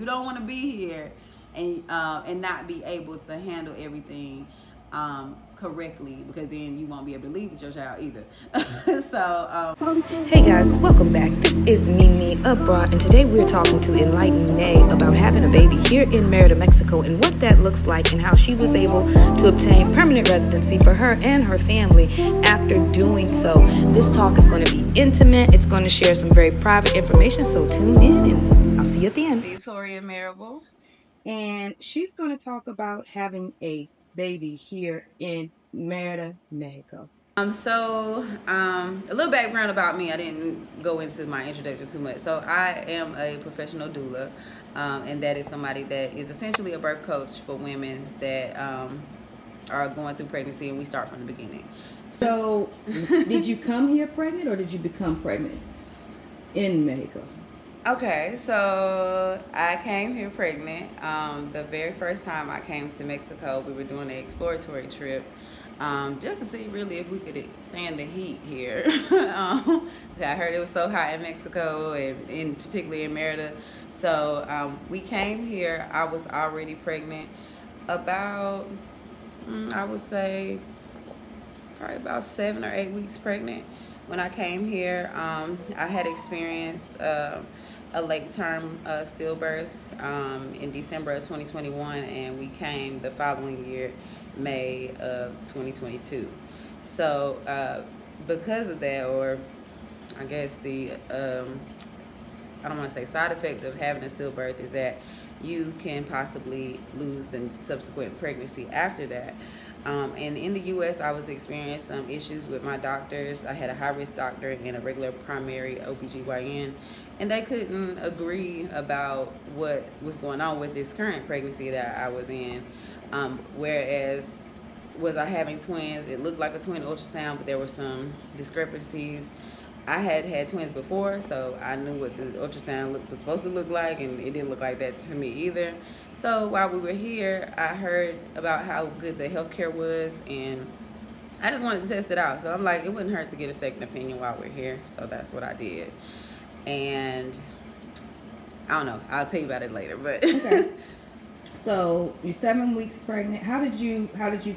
don't want to be here and not be able to handle everything correctly, because then you won't be able to leave with your child either. So hey guys, welcome back. This is Mimi Abroad, and today we're talking to Enlightened Nay about having a baby here in Mérida, Mexico, and what that looks like, and how she was able to obtain permanent residency for her and her family after doing so. This talk is going to be intimate. It's going to share some very private information, so tune in, and I'll see you at the end. Victoria Marable. And she's going to talk about having a baby here in Mérida, Mexico. A little background about me. I didn't go into my introduction too much. So I am a professional doula, and that is somebody that is essentially a birth coach for women that are going through pregnancy, and we start from the beginning. So did you come here pregnant, or did you become pregnant in Mexico? Okay, so I came here pregnant. The very first time I came to Mexico, we were doing an exploratory trip, just to see really if we could stand the heat here. I heard it was so hot in Mexico, and particularly in Mérida. So we came here. I was already pregnant, about I would say probably about 7 or 8 weeks pregnant when I came here. I had experienced a late term stillbirth in December of 2021, and we came the following year, May of 2022. So because of that, or I guess the I don't want to say side effect of having a stillbirth, is that you can possibly lose the subsequent pregnancy after that. And in the U.S., I was experiencing some issues with my doctors. I had a high-risk doctor and a regular primary OBGYN, and they couldn't agree about what was going on with this current pregnancy that I was in. Whereas, was I having twins? It looked like a twin ultrasound, but there were some discrepancies. I had had twins before, so I knew what the ultrasound was supposed to look like, and it didn't look like that to me either. So while we were here, I heard about how good the healthcare was, and I just wanted to test it out. So I'm like, it wouldn't hurt to get a second opinion while we're here. So that's what I did. And I don't know, I'll tell you about it later, but Okay. So you're 7 weeks pregnant. How did you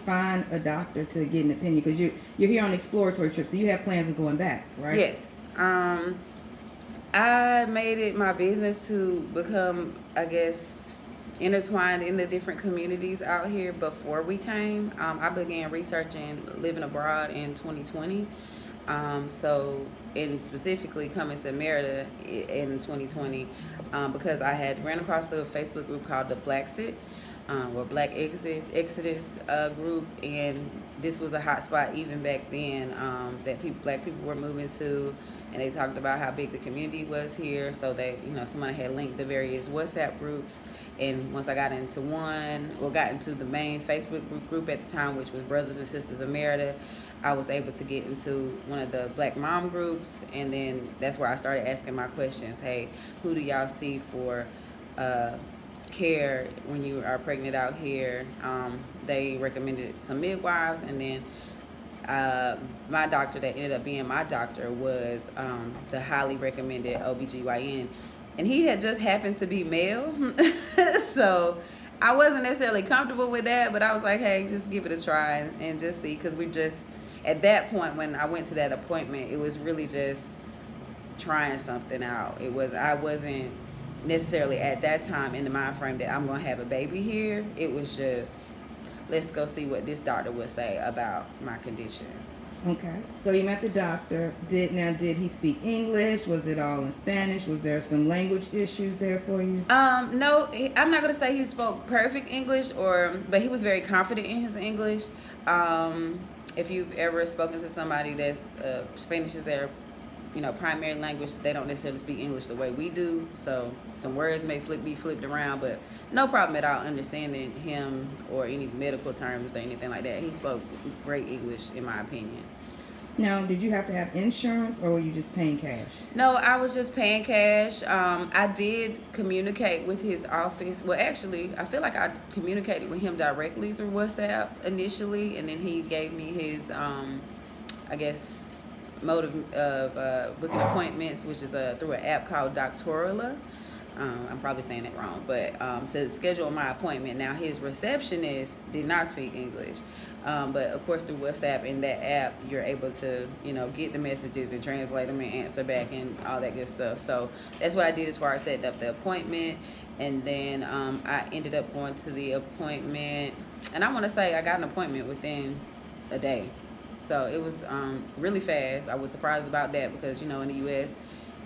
find a doctor to get an opinion? Because you're here on an exploratory trip, so you have plans of going back, right? Yes. I made it my business to become, I guess, intertwined in the different communities out here before we came. I began researching living abroad in 2020. And specifically coming to Mérida in 2020, because I had ran across the Facebook group called the Blacksit, or Black Exodus group, and this was a hot spot even back then, that black people were moving to, and they talked about how big the community was here. So they, someone had linked the various WhatsApp groups, and once I got into got into the main Facebook group at the time, which was Brothers and Sisters of Mérida, I was able to get into one of the Black mom groups, and then that's where I started asking my questions. Hey, who do y'all see for care when you are pregnant out here? They recommended some midwives, and then my doctor that ended up being my doctor was the highly recommended OBGYN, and he had just happened to be male. So I wasn't necessarily comfortable with that, but I was like, hey, just give it a try and just see, because at that point when I went to that appointment, it was really just trying something out. I wasn't necessarily at that time in the mind frame that I'm going to have a baby here. It was just, let's go see what this doctor would say about my condition. Okay. So you met the doctor. Did he speak English? Was it all in Spanish? Was there some language issues there for you? No, I'm not going to say he spoke perfect English, but he was very confident in his English. If you've ever spoken to somebody that's Spanish is their primary language, they don't necessarily speak English the way we do, so some words may be flipped around, but no problem at all understanding him or any medical terms or anything like that. He spoke great English, in my opinion. Now, did you have to have insurance, or were you just paying cash? No, I was just paying cash. I did communicate with his office. Well, actually, I feel like I communicated with him directly through WhatsApp initially, and then he gave me his, I guess, mode of booking appointments, which is through an app called Doctorala. I'm probably saying it wrong, but to schedule my appointment. Now, his receptionist did not speak English, but of course through WhatsApp and that app, you're able to, get the messages and translate them and answer back and all that good stuff. So that's what I did as far as setting up the appointment. And then I ended up going to the appointment, and I want to say I got an appointment within a day. So it was really fast. I was surprised about that because, in the U.S.,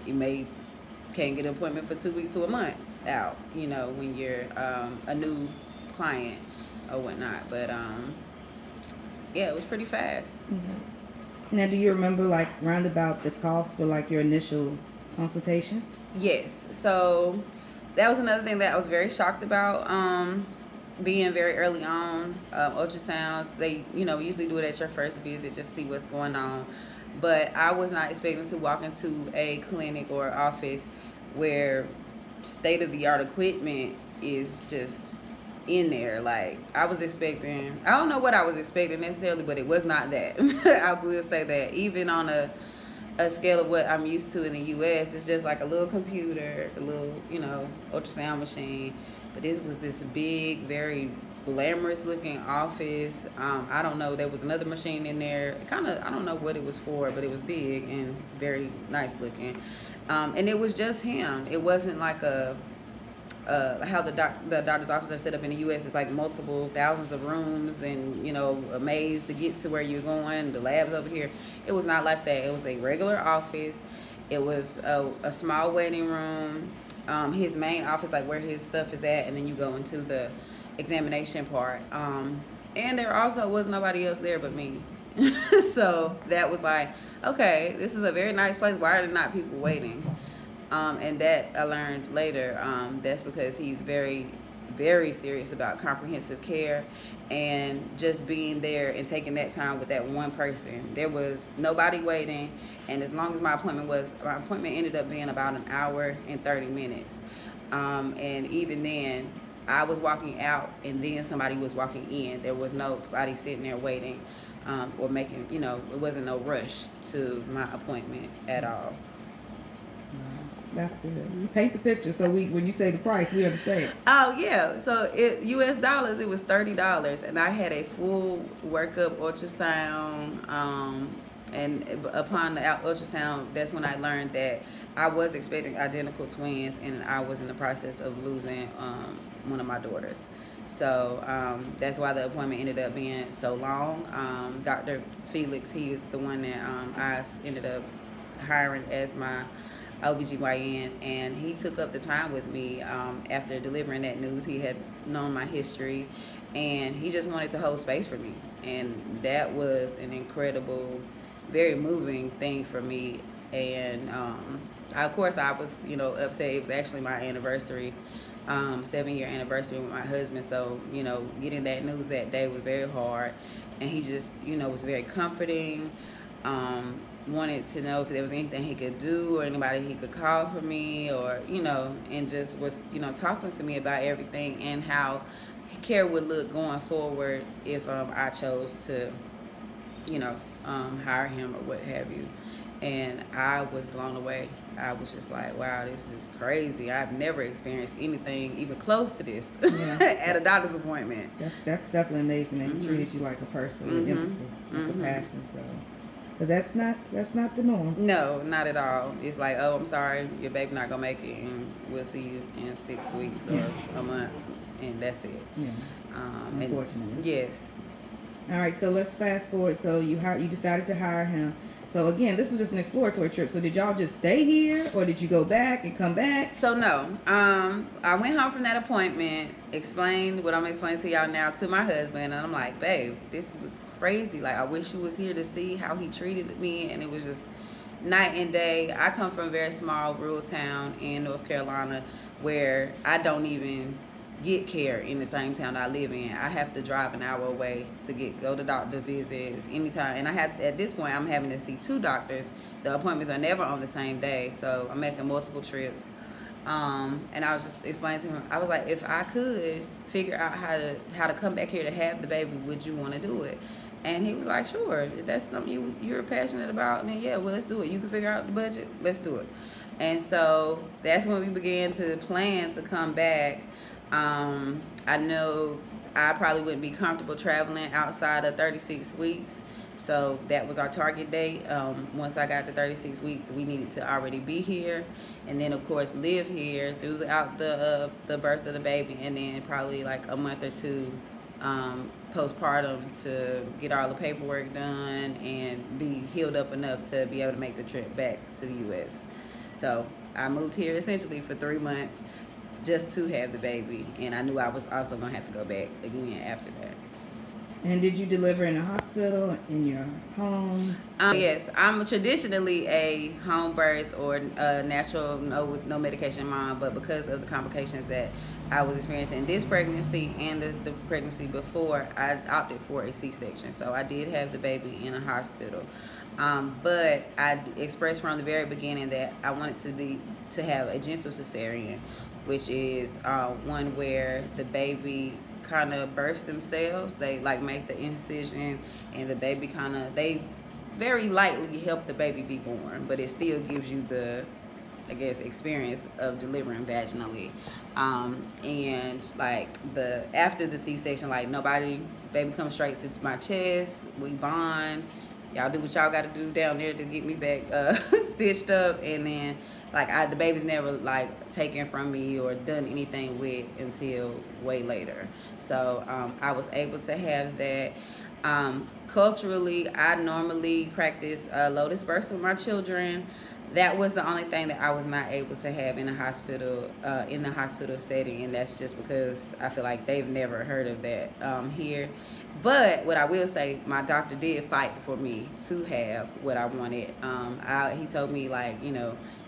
you can't get an appointment for 2 weeks to a month out, when you're a new client or whatnot. But, yeah, it was pretty fast. Mm-hmm. Now, do you remember, round about the cost for, your initial consultation? Yes. So that was another thing that I was very shocked about. Being very early on, ultrasounds, they, usually do it at your first visit, just see what's going on. But I was not expecting to walk into a clinic or office where state-of-the-art equipment is just in there. I was expecting, I don't know what I was expecting necessarily, but it was not that. I will say that. Even on a scale of what I'm used to in the U.S., it's just like a little computer, a little, ultrasound machine. But this was this big, very glamorous looking office. I don't know, there was another machine in there. I don't know what it was for, but it was big and very nice looking. And it was just him. It wasn't like how the doctor's office are set up in the U.S. It's like multiple thousands of rooms and, a maze to get to where you're going. The lab's over here. It was not like that. It was a regular office. It was a small waiting room. His main office, where his stuff is at, and then you go into the examination part. And there also was nobody else there but me. So that was okay, this is a very nice place. Why are there not people waiting? And that I learned later, that's because he's very, very serious about comprehensive care and just being there and taking that time with that one person. There was nobody waiting, and as long as my appointment ended up being about an hour and 30 minutes. And even then, I was walking out and then somebody was walking in. There was nobody sitting there waiting or making, it wasn't no rush to my appointment at all. That's good. Paint the picture so when you say the price, we understand. Oh, yeah. So U.S. dollars, it was $30. And I had a full workup ultrasound. And upon the ultrasound, that's when I learned that I was expecting identical twins, and I was in the process of losing one of my daughters. So that's why the appointment ended up being so long. Dr. Felix, he is the one that I ended up hiring as my OBGYN, and he took up the time with me after delivering that news. He had known my history, and he just wanted to hold space for me, and that was an incredible, very moving thing for me. And of course I was upset. It was actually my anniversary, 7-year anniversary with my husband, so getting that news that day was very hard. And he just was very comforting, wanted to know if there was anything he could do or anybody he could call for me, or and just was talking to me about everything and how care would look going forward if I chose to hire him or what have you. And I was blown away. I was just like, wow, this is crazy. I've never experienced anything even close to this at a doctor's appointment. That's definitely amazing that he treated you like a person with empathy and compassion. So, because that's not the norm. No, not at all. It's like, oh, I'm sorry, your baby not gonna make it, and we'll see you in 6 weeks or a month, and that's it. Yeah. Unfortunately. Yes. All right, so let's fast forward. So you decided to hire him. So again, this was just an exploratory trip. So did y'all just stay here, or did you go back and come back? So no, I went home from that appointment, explained what I'm explaining to y'all now to my husband, and I'm like, babe, this was crazy. I wish you was here to see how he treated me, and it was just night and day. I come from a very small rural town in North Carolina where I don't even get care in the same town I live in. I have to drive an hour away to go to doctor visits anytime, and at this point I'm having to see 2 doctors. The appointments are never on the same day, so I'm making multiple trips. And I was just explaining to him, I was like, if I could figure out how to come back here to have the baby, would you want to do it? And he was like, sure, if that's something you're passionate about, then yeah, well, let's do it. You can figure out the budget, let's do it. And so that's when we began to plan to come back. I know I probably wouldn't be comfortable traveling outside of 36 weeks. So that was our target date. Once I got to 36 weeks, we needed to already be here. And then, of course, live here throughout the birth of the baby. And then probably like a month or two postpartum to get all the paperwork done and be healed up enough to be able to make the trip back to the U.S. So I moved here essentially for 3 months just to have the baby, and I knew I was also gonna have to go back again after that. And did you deliver in a hospital, in your home? Yes, I'm traditionally a home birth or natural, no medication mom, but because of the complications that I was experiencing in this pregnancy and the pregnancy before, I opted for a C-section. So I did have the baby in a hospital. But I expressed from the very beginning that I wanted to have a gentle cesarean, which is one where the baby kind of births themselves. They like make the incision, and the baby they very lightly help the baby be born, but it still gives you the, I guess, experience of delivering vaginally. And like after the C-section, like baby comes straight to my chest. We bond. Y'all do what y'all got to do down there to get me back stitched up, and then the baby's never like taken from me or done anything with until way later. So I was able to have that. Culturally, I normally practice lotus births with my children. That was the only thing that I was not able to have in a hospital, in the hospital setting, and that's just because I feel like they've never heard of that here. But what I will say, my doctor did fight for me to have what I wanted. He told me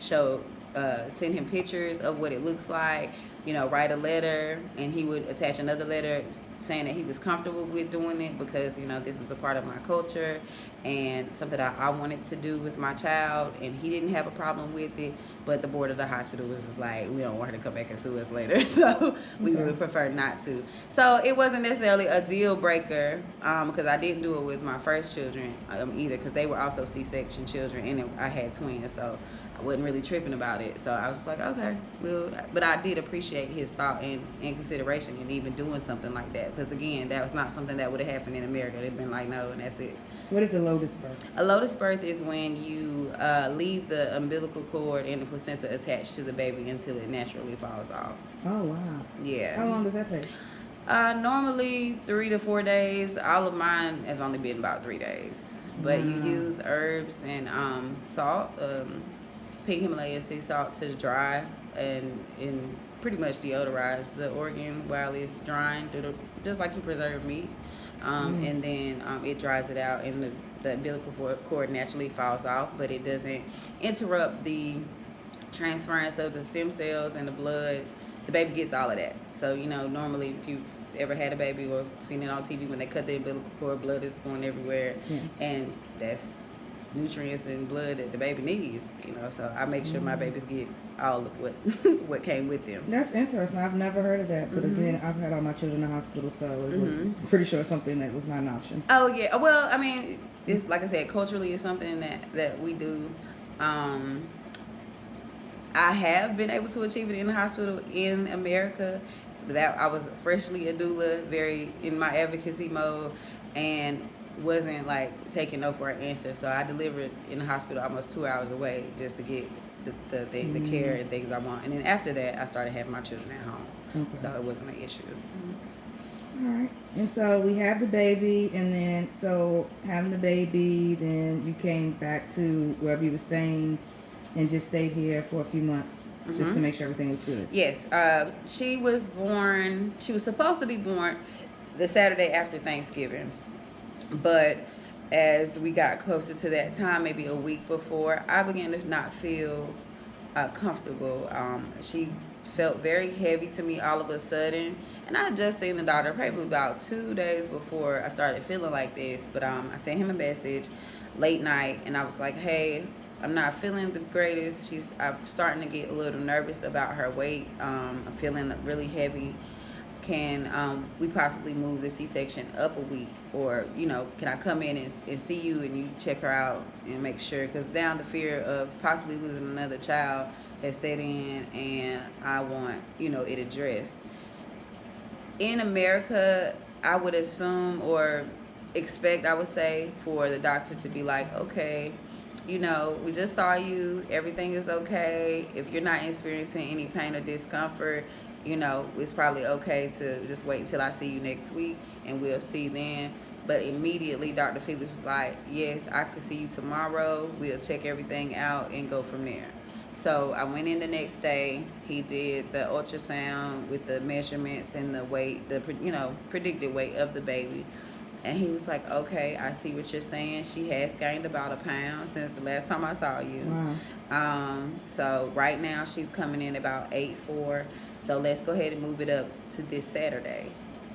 send him pictures of what it looks like, write a letter, and he would attach another letter saying that he was comfortable with doing it because, this was a part of my culture and something that I wanted to do with my child, and he didn't have a problem with it, but the board of the hospital was just like, we don't want her to come back and sue us later, so we would prefer not to. So it wasn't necessarily a deal breaker, because I didn't do it with my first children either, because they were also C-section children, and I had twins, so I wasn't really tripping about it. So I was just like, okay, but I did appreciate his thought and consideration in even doing something like that, because again, that was not something that would have happened in America. They'd been like, no, and that's it. What is a lotus birth? A lotus birth is when you leave the umbilical cord and the placenta attached to the baby until it naturally falls off. Oh, wow. Yeah. How long does that take? Normally 3 to 4 days. All of mine have only been about 3 days. But you use herbs and salt, pink Himalayan sea salt to dry and pretty much deodorize the organ while it's drying, just like you preserve meat. And then it dries it out, and the umbilical cord naturally falls off, but it doesn't interrupt the transference of the stem cells and the blood. The baby gets all of that. So, normally if you've ever had a baby or seen it on TV, when they cut the umbilical cord, blood is going everywhere, and that's nutrients and blood that the baby needs, so I make sure my babies get all of what came with them. That's interesting. I've never heard of that, but again, I've had all my children in the hospital, so it was pretty sure something that was not an option. Oh yeah, well, I mean, it's like I said, culturally it's something that we do. I have been able to achieve it in the hospital in America. That I was freshly a doula, very in my advocacy mode, and wasn't like taking no for an answer. So I delivered in the hospital almost 2 hours away just to get the care and things I want. And then after that, I started having my children at home. Okay. So it wasn't an issue. All right. And so we have the baby, and then so having the baby, then you came back to wherever you were staying and just stayed here for a few months just to make sure everything was good. Yes. She was supposed to be born the Saturday after Thanksgiving. But as we got closer to that time, maybe a week before, I began to not feel comfortable. She felt very heavy to me all of a sudden. And I had just seen the doctor probably about 2 days before I started feeling like this. But I sent him a message late night, and I was like, hey, I'm not feeling the greatest. I'm starting to get a little nervous about her weight. I'm feeling really heavy. can we possibly move the C-section up a week, or can I come in and see you and you check her out and make sure, because now the fear of possibly losing another child has set in, and I want it addressed. In America, I would assume or expect, I would say, for the doctor to be like, okay, we just saw you, everything is okay. If you're not experiencing any pain or discomfort, it's probably okay to just wait until I see you next week and we'll see then. But immediately Dr. Felix was like, yes, I could see you tomorrow. We'll check everything out and go from there. So I went in the next day. He did the ultrasound with the measurements and the weight, the predicted weight of the baby. And he was like, okay, I see what you're saying. She has gained about a pound since the last time I saw you. Wow. So right now she's coming in about 8'4". So let's go ahead and move it up to this Saturday.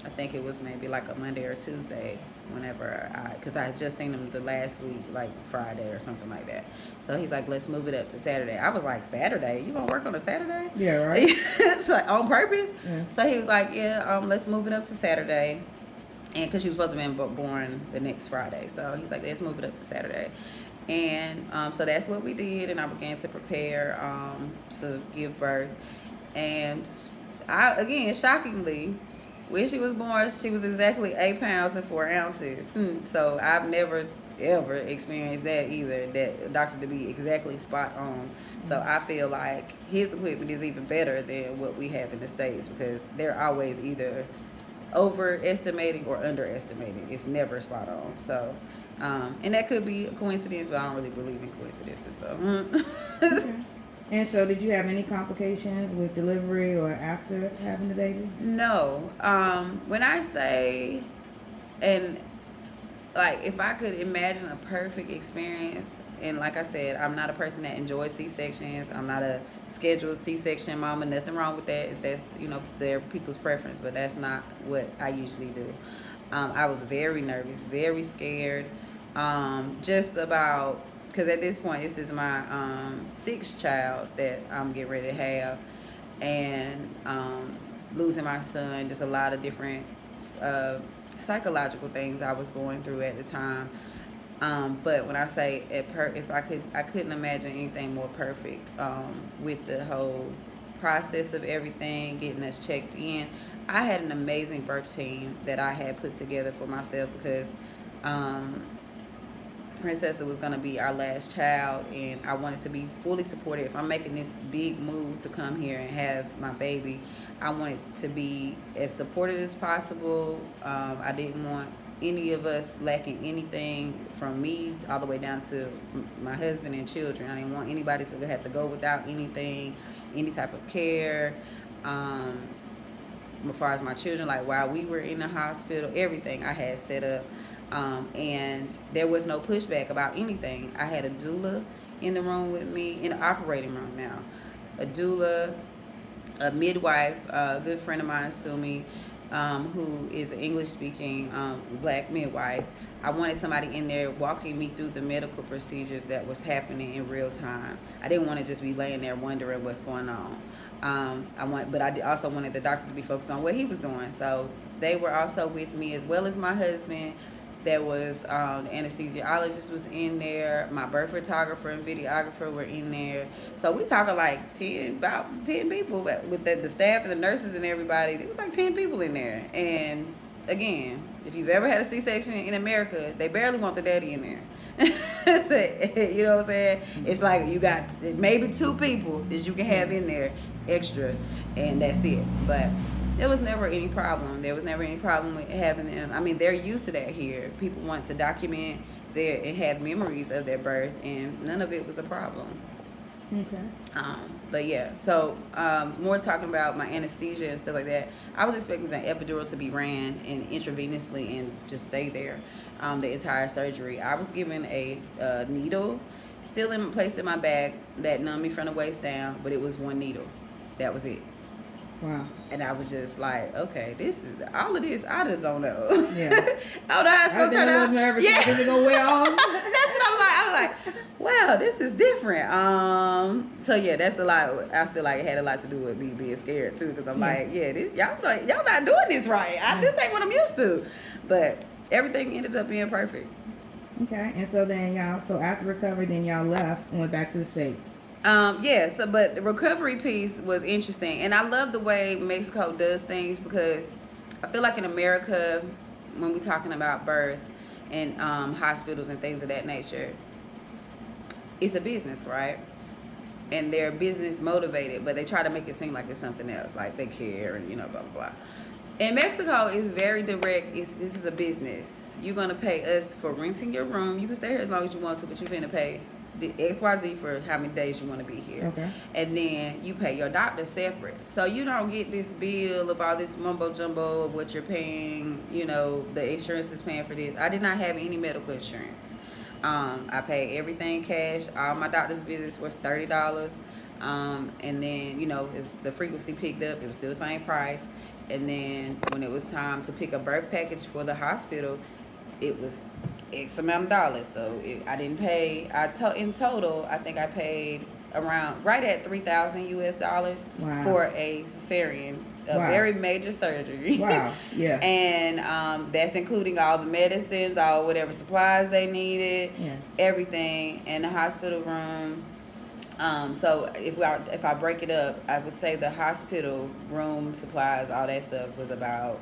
I think it was maybe like a Monday or Tuesday, because I had just seen him the last week, like Friday or something like that. So he's like, let's move it up to Saturday. I was like, Saturday? You gonna work on a Saturday? Yeah, right. It's like, on purpose? Yeah. So he was like, yeah, let's move it up to Saturday. And because she was supposed to have been born the next Friday. So he's like, let's move it up to Saturday. And so that's what we did. And I began to prepare to give birth. And again, shockingly, when she was born, she was exactly 8 pounds and 4 ounces. So I've never, ever experienced that either, that doctor to be exactly spot on. So I feel like his equipment is even better than what we have in the States, because they're always either overestimating or underestimating. It's never spot on. So and that could be a coincidence, but I don't really believe in coincidences. So Okay. And so did you have any complications with delivery or after having the baby? No. When I say, and like, if I could imagine a perfect experience, and like I said, I'm not a person that enjoys C-sections. I'm not a scheduled C-section mama. Nothing wrong with that. If that's, their people's preference, but that's not what I usually do. I was very nervous, very scared, just about, because at this point, this is my 6th child that I'm getting ready to have, and losing my son, just a lot of different psychological things I was going through at the time. But when I say I couldn't imagine anything more perfect with the whole process of everything, getting us checked in. I had an amazing birth team that I had put together for myself, because Princessa was going to be our last child, and I wanted to be fully supported. If I'm making this big move to come here and have my baby, I wanted to be as supported as possible. I didn't want any of us lacking anything, from me all the way down to my husband and children. I didn't want anybody to have to go without anything, any type of care. As far as my children, like while we were in the hospital, everything I had set up. And there was no pushback about anything. I had a doula in the room with me, in the operating room now. A doula, a midwife, a good friend of mine, Sumi, who is an English-speaking black midwife. I wanted somebody in there walking me through the medical procedures that was happening in real time. I didn't want to just be laying there wondering what's going on. But I also wanted the doctor to be focused on what he was doing. So they were also with me, as well as my husband. There was the anesthesiologist was in there. My birth photographer and videographer were in there. So we talking like about 10 people with the staff and the nurses and everybody. There was like 10 people in there. And again, if you've ever had a C-section in America, they barely want the daddy in there. You know what I'm saying? It's like you got maybe 2 people that you can have in there extra, and that's it. But there was never any problem. There was never any problem with having them. I mean, they're used to that here. People want to document and have memories of their birth, and none of it was a problem. Okay. But yeah, so more talking about my anesthesia and stuff like that. I was expecting an epidural to be ran and intravenously and just stay there the entire surgery. I was given a needle, still placed in my bag, that numbed me from the waist down, but it was 1 needle. That was it. Wow. And I was just like, okay, this is all of this. I just don't know. Yeah. I don't know how it's gonna turn out. A little nervous. Yeah. Is it gonna wear off? That's what I'm I was like, wow, this is different. So yeah, that's a lot. I feel like it had a lot to do with me being scared too, because I'm like, yeah, y'all not doing this right. This ain't what I'm used to. But everything ended up being perfect. Okay, and so then so after recovery, then y'all left and went back to the States. Yeah, so but the recovery piece was interesting, and I love the way Mexico does things, because I feel like in America, when we're talking about birth and hospitals and things of that nature, it's a business, right? And they're business motivated, but they try to make it seem like it's something else, like they care and blah blah blah. In Mexico, it's very direct. This is a business. You're gonna pay us for renting your room. You can stay here as long as you want to, but you're gonna pay the XYZ for how many days you want to be here. Okay. And then you pay your doctor separate. So you don't get this bill of all this mumbo jumbo of what you're paying, the insurance is paying for this. I did not have any medical insurance. I paid everything cash. All my doctor's visits was $30. And then, as the frequency picked up, it was still the same price. And then when it was time to pick a birth package for the hospital, it was X amount of dollars. So I didn't pay. In total, I think I paid right at $3,000 US for a cesarean, a very major surgery. Wow. Yeah. And that's including all the medicines, all whatever supplies they needed, everything in the hospital room. So if I break it up, I would say the hospital room supplies, all that stuff was about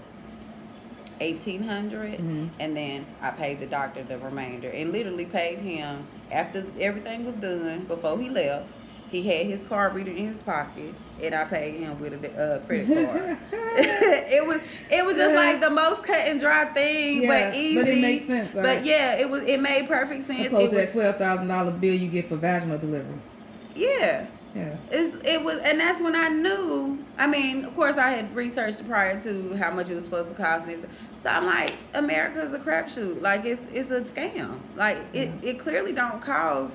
$1,800, and then I paid the doctor the remainder, and literally paid him after everything was done. Before he left, he had his card reader in his pocket, and I paid him with a credit card. it was just like the most cut and dry thing, but easy. But it makes sense, right? But yeah, it made perfect sense. Opposed to that $12,000 bill you get for vaginal delivery. Yeah. Yeah. It was, and that's when I knew. I mean, of course, I had researched prior to how much it was supposed to cost. So I'm like, America's a crapshoot. Like it's a scam. Like it clearly don't cost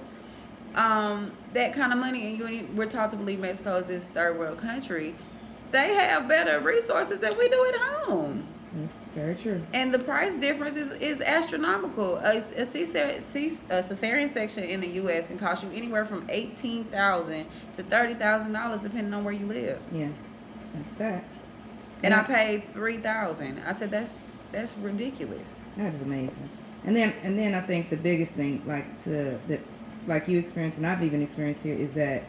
that kind of money. And we're taught to believe Mexico is this third world country. They have better resources than we do at home. That's very true. And the price difference is astronomical. A cesarean section in the U.S. can cost you anywhere from $18,000 to $30,000 depending on where you live. Yeah, that's facts. And I paid $3,000. I said that's ridiculous. That is amazing. And then I think the biggest thing, like you experienced and I've even experienced here, is that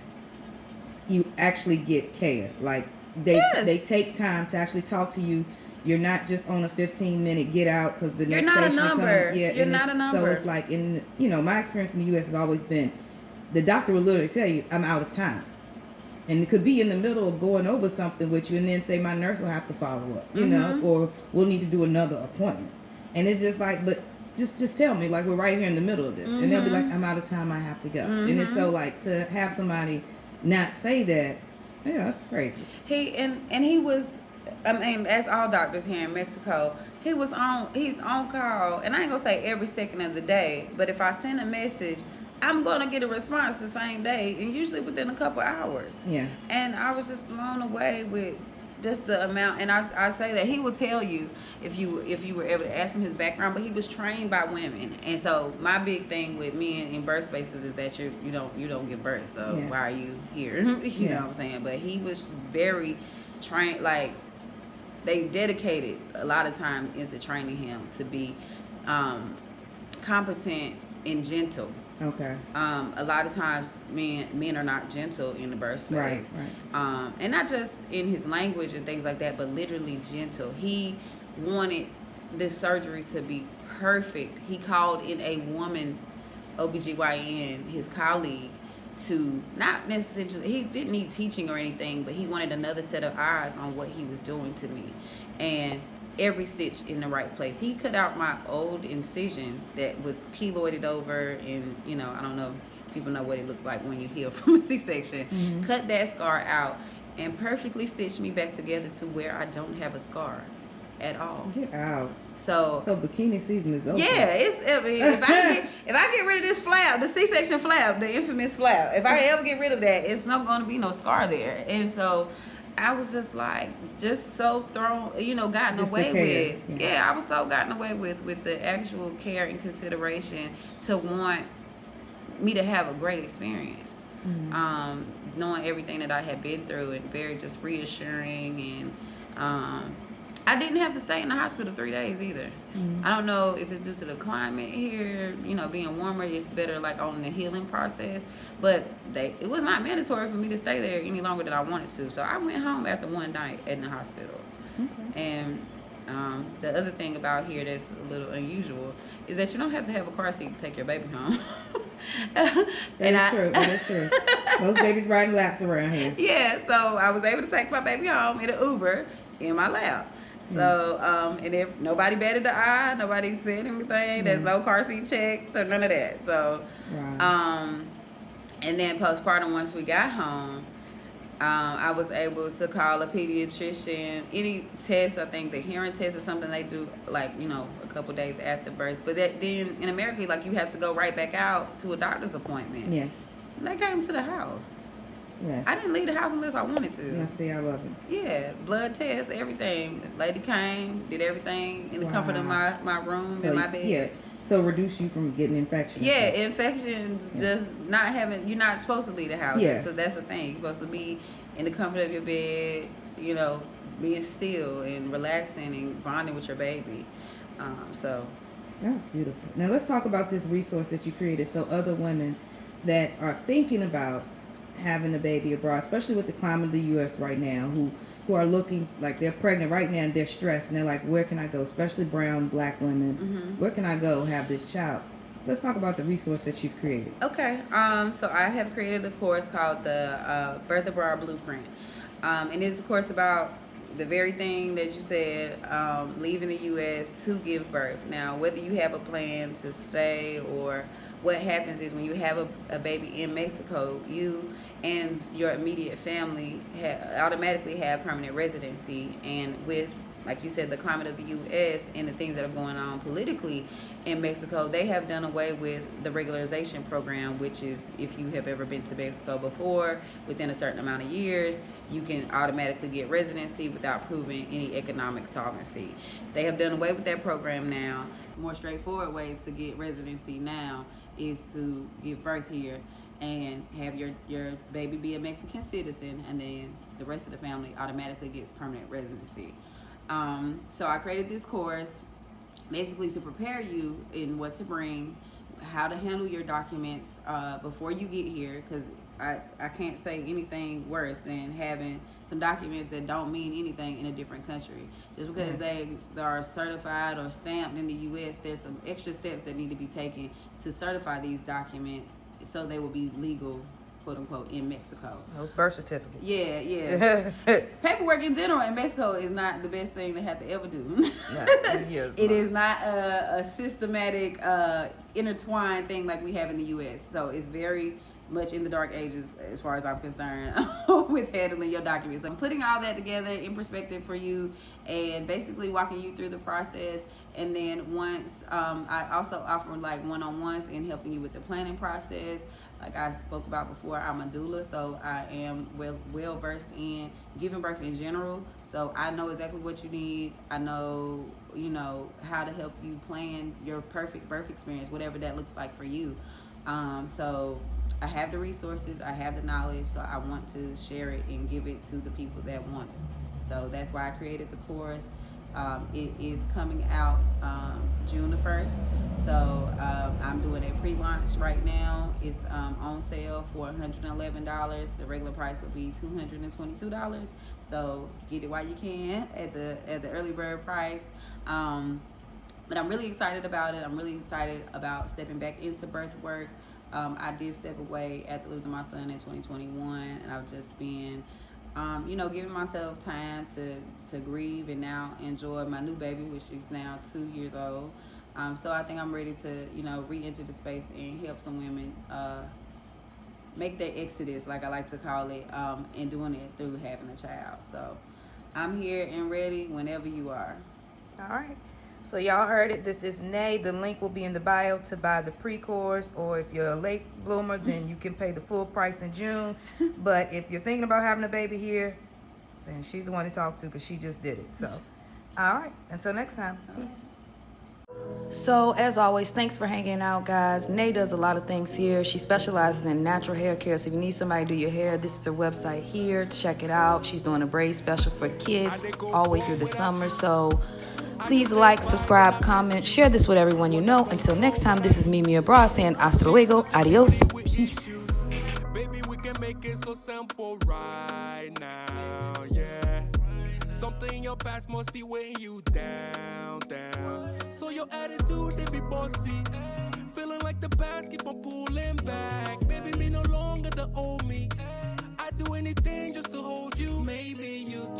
you actually get care. Like they take time to actually talk to you. You're not just on a 15-minute get out because the next patient comes. Yeah, you're not a number. So it's like my experience in the U.S. has always been, the doctor will literally tell you, I'm out of time. And it could be in the middle of going over something with you and then say, my nurse will have to follow up, or we'll need to do another appointment. And it's just like, but just tell me, like, we're right here in the middle of this. And they'll be like, I'm out of time, I have to go. And it's so like, to have somebody not say that, yeah, that's crazy. He was, I mean, as all doctors here in Mexico, he's on call, and I ain't gonna say every second of the day, but if I send a message, I'm gonna get a response the same day, and usually within a couple hours. Yeah. And I was just blown away with just the amount, and I say that he will tell you if you were able to ask him his background, but he was trained by women, and so my big thing with men in birth spaces is that you don't give birth, so why are you here? You know what I'm saying? But he was very trained, like, they dedicated a lot of time into training him to be competent and gentle. Okay. A lot of times men are not gentle in the birth space. Right. And not just in his language and things like that, but literally gentle. He wanted this surgery to be perfect. He called in a woman OBGYN, his colleague, to not necessarily, he didn't need teaching or anything, but he wanted another set of eyes on what he was doing to me, and every stitch in the right place. He cut out my old incision that was keloided over, and I don't know if people know what it looks like when you heal from a C-section. Cut that scar out and perfectly stitched me back together to where I don't have a scar at all. Get out. So bikini season is over. Yeah, if I get rid of this flap, the C-section flap, the infamous flap, if I ever get rid of that, it's not going to be no scar there. And so I was just like, so thrown, gotten away with. Yeah, I was so gotten away with the actual care and consideration to want me to have a great experience. Knowing everything that I had been through, and very just reassuring. And I didn't have to stay in the hospital 3 days either. I don't know if it's due to the climate here, being warmer, it's better like on the healing process. But it was not mandatory for me to stay there any longer than I wanted to. So I went home after one night in the hospital. Okay. And the other thing about here that's a little unusual is that you don't have to have a car seat to take your baby home. That is true. Most babies riding laps around here. Yeah, so I was able to take my baby home in an Uber in my lap. So, and if nobody batted the eye, nobody said anything, there's no car seat checks or none of that. So, and then postpartum, once we got home, I was able to call a pediatrician. Any test, I think the hearing test is something they do like, a couple days after birth. But then in America, like you have to go right back out to a doctor's appointment. Yeah. And they came to the house. Yes. I didn't leave the house unless I wanted to. I see, I love it. Yeah, blood test, everything. The lady came, did everything in the comfort of my room, in my bed. Yes, still reduce you from getting infections. Yeah, infections, just not having, you're not supposed to leave the house. Yeah. So that's the thing. You're supposed to be in the comfort of your bed, being still and relaxing and bonding with your baby. So. That's beautiful. Now let's talk about this resource that you created so other women that are thinking about having a baby abroad, especially with the climate of the U.S. right now, who are looking like they're pregnant right now and they're stressed and they're like, where can I go? Especially brown, black women. Where can I go have this child? Let's talk about the resource that you've created. Okay. So I have created a course called the Birth Abroad Blueprint. And it's a course about the very thing that you said, leaving the U.S. to give birth. Now, whether you have a plan to stay or what happens is when you have a baby in Mexico, you and your immediate family automatically have permanent residency. And with, like you said, the climate of the U.S. and the things that are going on politically in Mexico, they have done away with the regularization program, which is if you have ever been to Mexico before, within a certain amount of years, you can automatically get residency without proving any economic solvency. They have done away with that program now. A more straightforward way to get residency now is to give birth here and have your baby be a Mexican citizen, and then the rest of the family automatically gets permanent residency. So I created this course basically to prepare you in what to bring, how to handle your documents before you get here, because I can't say anything worse than having some documents that don't mean anything in a different country. Just because they are certified or stamped in the U.S., there's some extra steps that need to be taken to certify these documents so they will be legal, quote unquote, in Mexico. Those birth certificates. Yeah. Paperwork in general in Mexico is not the best thing to have to ever do. It is not a systematic, intertwined thing like we have in the U.S. So it's very much in the dark ages as far as I'm concerned with handling your documents. So I'm putting all that together in perspective for you and basically walking you through the process. And then once I also offer like one-on-ones in helping you with the planning process. Like I spoke about before, I'm a doula, so I am well versed in giving birth in general. So I know exactly what you need. I know, how to help you plan your perfect birth experience, whatever that looks like for you. So I have the resources, I have the knowledge, so I want to share it and give it to the people that want it. So that's why I created the course. It is coming out June the 1st. So I'm doing a pre-launch right now. It's on sale for $111. The regular price will be $222. So get it while you can at the early bird price. But I'm really excited about it. I'm really excited about stepping back into birth work. I did step away after losing my son in 2021, and I've just been giving myself time to grieve and now enjoy my new baby, which is now 2 years old. So I think I'm ready to, re-enter the space and help some women make their exodus, like I like to call it, and doing it through having a child. So I'm here and ready whenever you are. All right. So y'all heard it. This is Nay. The link will be in the bio to buy the pre-course, or if you're a late bloomer, then you can pay the full price in June. But if you're thinking about having a baby here, then she's the one to talk to because she just did it. So, all right. Until next time. Peace. So, as always, thanks for hanging out, guys. Nay does a lot of things here. She specializes in natural hair care. So, if you need somebody to do your hair, this is her website here. Check it out. She's doing a braid special for kids all the way through the summer. So, please like, subscribe, comment, share this with everyone you know. Until next time, this is Mimi Abra saying hasta luego, adios, peace. Baby, we can make it so simple right now, yeah. Something in your past must be weighing you down. So your attitude, they be bossy. Feeling like the past, keep on pulling back. Baby, me no longer the old me. I'd do anything just to hold you. Maybe you